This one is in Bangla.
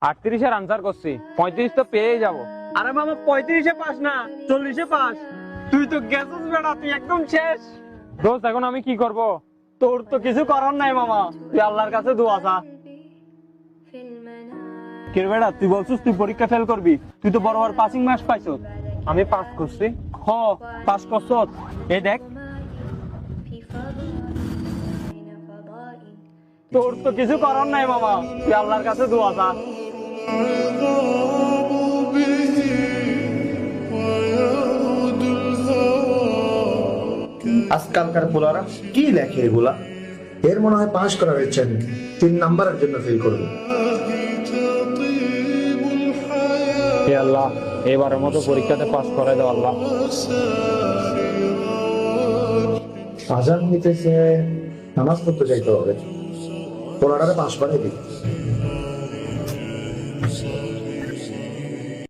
38-এর আনসার করছি, 35 তো পেয়ে যাব। আরে মামা 35-এ পাস না, 40-এ পাস। তুই তো গেছিস বেটা, তুই একদম শেষ। দোস্ত এখন আমি কি করব? তোর তো কিছু করার নাই মামা, তুই আল্লাহর কাছে দোয়া চা। কে বেটা, তুই বলছিস তুই পরীক্ষা ফেল করবি, তুই তো বড় হওয়ার পাসিং মার্কস পাইছ। আমি পাস করছি। হ, পাস করছ। এই দেখ, তোর তো কিছু করার নাই মামা, তুই আল্লাহর কাছে দোয়া চা। আজকালকার পোলারা কি লেখে এগুলা? এর মনে হয় পাশ করার ইচ্ছা নেই, 3 নাম্বারের জন্য ফেল করবে। হে আল্লাহ, এবারের মতো পরীক্ষাতে পাস করাই দাও আল্লাহ। আজান হইতেছে, নামাজ পড়তে যাইতে হবে, পোলারারে পাশ করাই দিই।